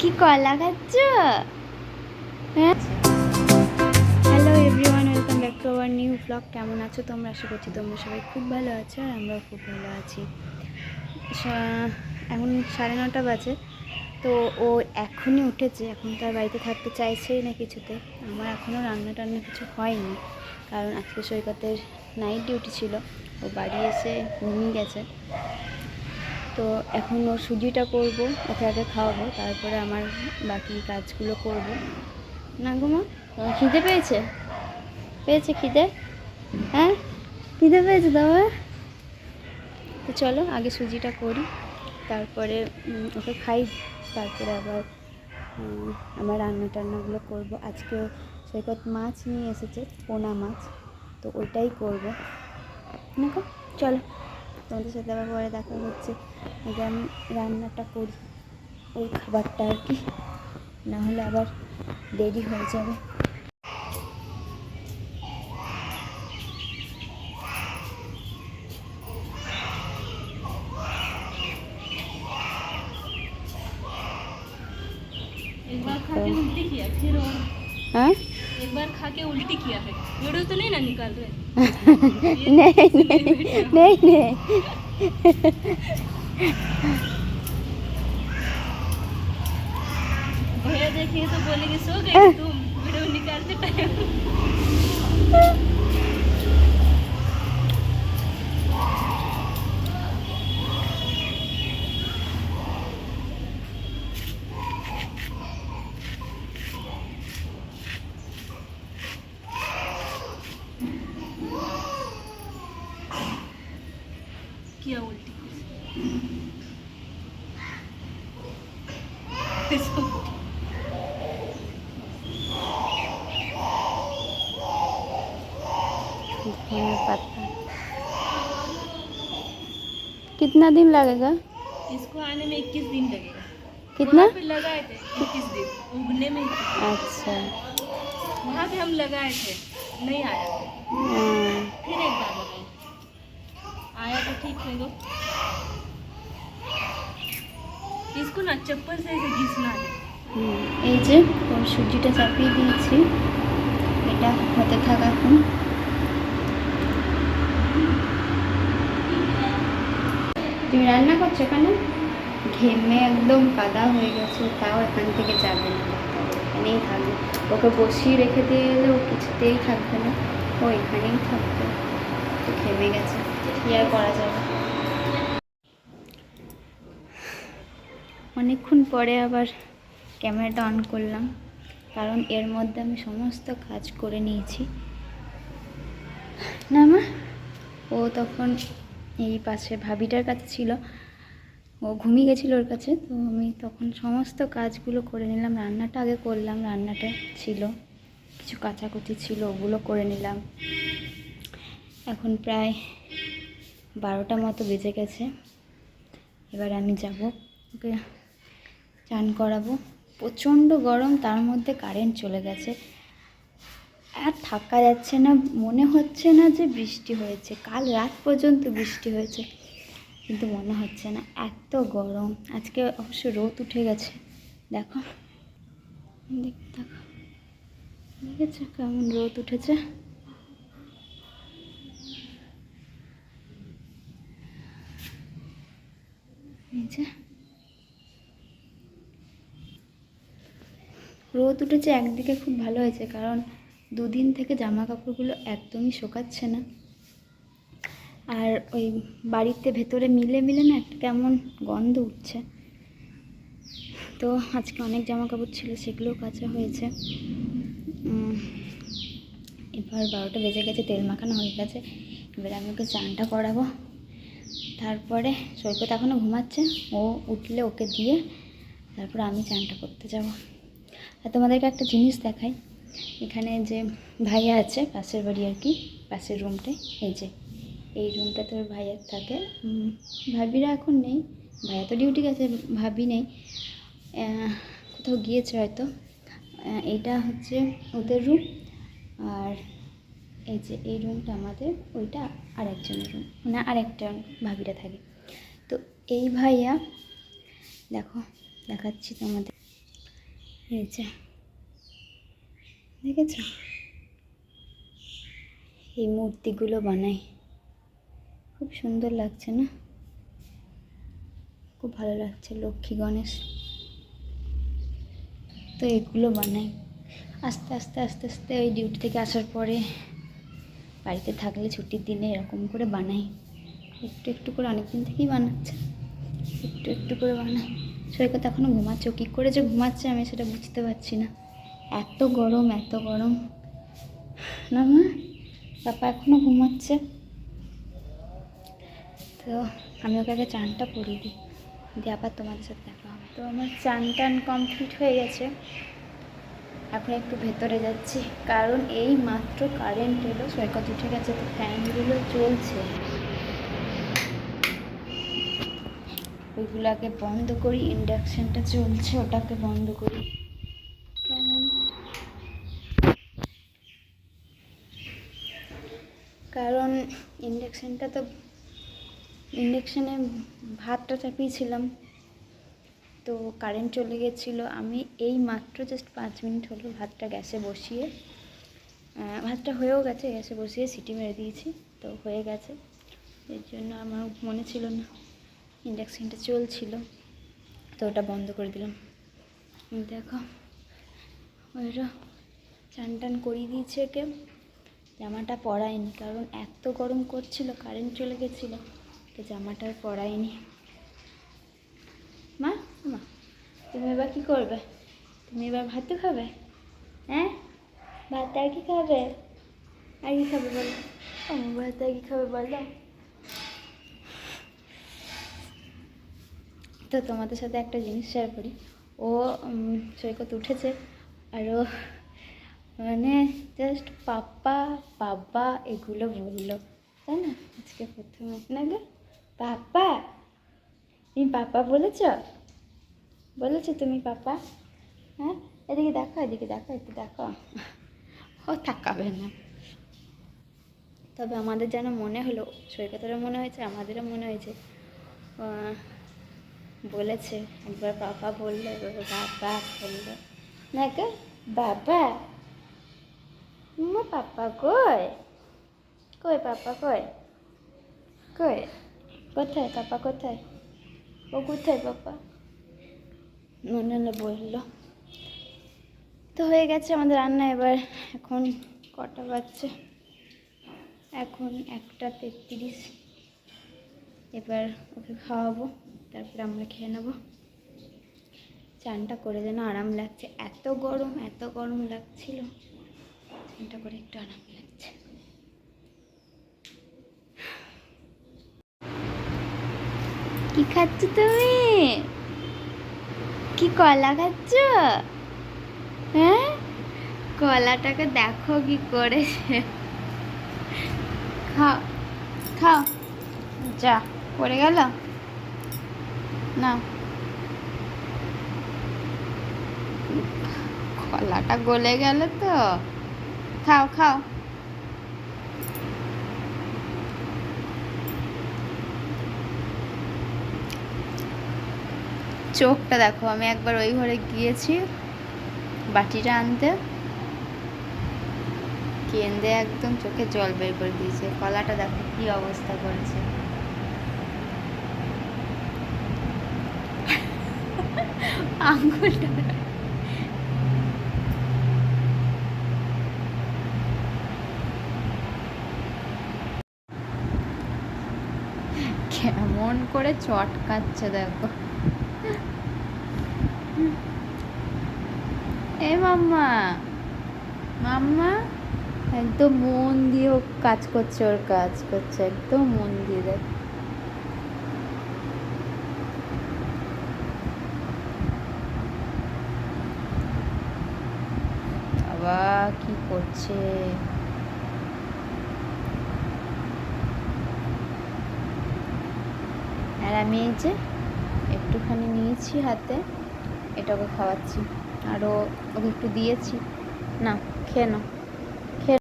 কি কলা খাচ্ছ? হ্যাঁ, hello everyone, welcome back to our new blog. কেমন আছো তোমরা? আশা করছি তোমরা সবাই খুব ভালো আছো, আর আমরাও খুব ভালো আছি। এখন 9:30 বাজে। তো ও এখনই উঠেছে, এখন তার বাড়িতে থাকতে চাইছেই না কিছুতে। আমার এখনও রান্না টান্না কিছু হয়নি, কারণ আজকে সৈকতের নাইট ডিউটি ছিল। ও বাড়ি এসে ঘুমিয়ে গেছে। তো এখন ওর সুজিটা করব, ওকে আগে খাওয়াবো, তারপরে আমার বাকি কাজগুলো করব। না গো মা, খিদে পেয়েছে? পেয়েছে খিদে? হ্যাঁ, খিদে পেয়েছে তোমার? তো চলো আগে সুজিটা করি, তারপরে ওকে খাই, তারপরে আবার আমার রান্না টান্নাগুলো করবো। আজকে সৈকত মাছ নিয়ে এসেছে, পোনা মাছ, তো ওইটাই করবো। দেখো চলো, তোমাদের সাথে আবার পরে দেখা হচ্ছে। আগে আমি রান্নাটা করি, ওই খাবারটা আর কি, নাহলে আবার দেরি হয়ে যাবে। एक बार खा के उल्टी किया फिर और हाँ, एक बार खा के उल्टी किया फिर वीडियो तो नहीं ना निकाल रहे? नहीं नहीं नहीं। भैया देखेंगे तो बोलेंगे सो गई तुम वीडियो निकालते टाइम। किया उल्टी इसको धनिया पत्ता कितना दिन लगेगा? इसको आने में 21 दिन लगेगा। कितना? वहाँ पे लगाए थे 21 दिन उगने में। अच्छा, वहाँ पे हम लगाए थे, नहीं आया, फिर एक बार लगाए, आया तो ठीक है। गो इसको ना चप्पल से ऐसे घिसना है। এই যে ওর সুজিটা চাপিয়ে দিয়েছি, এটা হতে থাক এখন। তুমি রান্না করছো এখানে? ঘেমে একদম কাদা হয়ে গেছে, তাও এখান থেকে যাবে না, এখানেই থাকবে। ওকে বসিয়ে রেখে দিয়ে এলে ও কিছুতেই থাকবে না, ও এখানেই থাকবে। তো ঘেমে গেছে, কি আর করা যাবে। অনেকক্ষণ পরে আবার ক্যামেরাটা অন করলাম, কারণ এর মধ্যে আমি সমস্ত কাজ করে নিয়েছি। না মা, ও তখন এই পাশে ভাবিটার কাছে ছিল, ও ঘুমিয়ে গেছিলো ওর কাছে। তো আমি তখন সমস্ত কাজগুলো করে নিলাম। রান্নাটা আগে করলাম, রান্নাটা ছিল, কিছু কাচাকুচি ছিল, ওগুলো করে নিলাম। এখন প্রায় 12টা মতো বেজে গেছে। এবার আমি যাব, ওকে চান করাবো। প্রচণ্ড গরম, তার মধ্যে কারেন্ট চলে গেছে, আর থাকা যাচ্ছে না। মনে হচ্ছে না যে বৃষ্টি হয়েছে, কাল রাত পর্যন্ত বৃষ্টি হয়েছে, কিন্তু মনে হচ্ছে না, এত গরম। আজকে অবশ্য রোদ উঠে গেছে, দেখো দেখো, দেখেছো কেমন রোদ উঠেছে। এই যে রোদ উঠেছে, একদিকে খুব ভালো হয়েছে, কারণ দুদিন থেকে জামা কাপড়গুলো একদমই শোকাচ্ছে না। আর ওই বাড়িতে ভেতরে মিলে মিলে না একটা কেমন গন্ধ উঠছে। তো আজকে অনেক জামা কাপড় ছিল, সেগুলোও কাচা হয়েছে। এবার 12টা বেজে গেছে, তেল মাখানো হয়ে গেছে। এবার আমি ওকে চানটা করাবো, তারপরে সৈকত এখনও ঘুমাচ্ছে, ও উঠলে ওকে দিয়ে তারপরে আমি চানটা করতে যাব। আর তোমাদেরকে একটা জিনিস দেখাই, এখানে যে ভাইয়া আছে পাশের বাড়ি আর কি, পাশের রুমটায়, এই যে এই রুমটাতে ওর ভাইয়ার থাকে। ভাবিরা এখন নেই, ভাইয়া তো ডিউটি গেছে, ভাবি নেই, কোথাও গিয়েছে হয়তো। এইটা হচ্ছে ওদের রুম, আর এই যে এই রুমটা আমাদের, ওইটা আরেকজনের রুম, মানে আরেকটা ভাবিরা থাকে। তো এই ভাইয়া দেখো, দেখাচ্ছি তোমাদের, এই যে দেখেছ, এই মূর্তিগুলো বানাই, খুব সুন্দর লাগছে না? খুব ভালো লাগছে, লক্ষ্মী গণেশ। তো এগুলো বানাই আস্তে আস্তে আস্তে আস্তে ওই ডিউটি থেকে আসার পরে, বাড়িতে থাকলে ছুটির দিনে এরকম করে বানাই, একটু একটু করে। অনেক দিন থেকেই বানাচ্ছে, একটু একটু করে বানাই। সৈকত এখনও ঘুমাচ্ছে, কী করে যে ঘুমাচ্ছে আমি সেটা বুঝতে পারছি না। এত গরম, এত গরম না মা? পাপা এখনও ঘুমাচ্ছে। তো আমি ওকে আগে চানটা করিয়ে দিই, দিয়ে আবার তোমাদের সাথে দেখা হবে। তো আমার চান টান কমপ্লিট হয়ে গেছে, এখন একটু ভেতরে যাচ্ছি, কারণ এই মাত্র কারেন্ট এলো, সৈকত উঠে গেছে, তো ফ্যানগুলো চলছে, ওইগুলোকে বন্ধ করি। ইন্ডাকশানটা চলছে, ওটাকে বন্ধ করি। কারণ ইন্ডাকশানে ভাতটা চাপিয়েছিলাম, তো কারেন্ট চলে গেছিলো। আমি এই মাত্র জাস্ট 5 মিনিট হলো ভাতটা গ্যাসে বসিয়ে, ভাতটা হয়েও গেছে, গ্যাসে বসিয়ে সিটি মেরে দিয়েছি, তো হয়ে গেছে। এর জন্য আমার মনে ছিল না, ইন্ডাকশানটা চলছিল, তো ওটা বন্ধ করে দিলাম। দেখো ওইটা চান টান করিয়ে দিয়েছে ওকে, জামাটা পরায়নি, কারণ এত গরম করছিল, কারেন্ট চলে গেছিলো, তো জামাটা আর পরায়নি। মা মা তুমি এবার কী করবে? তুমি এবার ভাত খাবে? হ্যাঁ, ভাত আর কি খাবে? আর কি খাবে বলো? ভাত আর কি খাবে বলো? তো তোমাদের সাথে একটা জিনিস শেয়ার করি। ও সৈকত উঠেছে, আর ও মানে জাস্ট পাপা বাবা এগুলো বললো, তাই না? আজকে প্রথমে না গো, পাপা, তুমি পাপা বলেছো তুমি পাপা? হ্যাঁ, এদিকে দেখো, এদিকে দেখো, একটু দেখো। ও তাকাবে না। তবে আমাদের যেন মনে হলো, সৈকতেরও মনে হয়েছে, আমাদেরও মনে হয়েছে, বলেছে একবার বাবা বললো, এবার বাবা বললো না গো, বাবা। পাপা কই? কই পাপা কই? কই? কোথায় পাপা, কোথায়? ও কোথায় পাপা? মনে হলো বললো। তো হয়ে গেছে আমাদের রান্না। এবার এখন কটা বাজছে? এখন 1:33। এবার ওকে খাওয়াবো, তারপরে আমরা খেয়ে নেবো। চানটা করে যেন আরাম লাগছে, এত গরম লাগছিল, চানটা করে একটু আরাম লাগছে। কি খাচ্ছ তুমি? কি কলা খাচ্ছ? হ্যাঁ, কলাটাকে দেখো কি করেছে। খাও খাও, যা পড়ে গেল না, কলাটা গলে গেল তো। খাও খাও। চোখটা দেখো, আমি একবার ওই ঘরে গিয়েছি বাটিটা আনতে, কেঁদে একদম চোখে জল বের করে দিয়েছে। কলাটা দেখো কি অবস্থা করেছে। আঙ্গুলটা কেমন করে চটকাচ্ছে দেখো। এ মাম্মা, মাম্মা একদম মন দিয়ে ও কাজ করছে, ওর কাজ করছে একদম মন দিয়ে। দেখ বাবা কি করছে। আর আমি এই যে একটুখানি নিয়েছি হাতে, এটাকে খাওয়াচ্ছি, আরও ওকে একটু দিয়েছি, না খেয়ে নাও।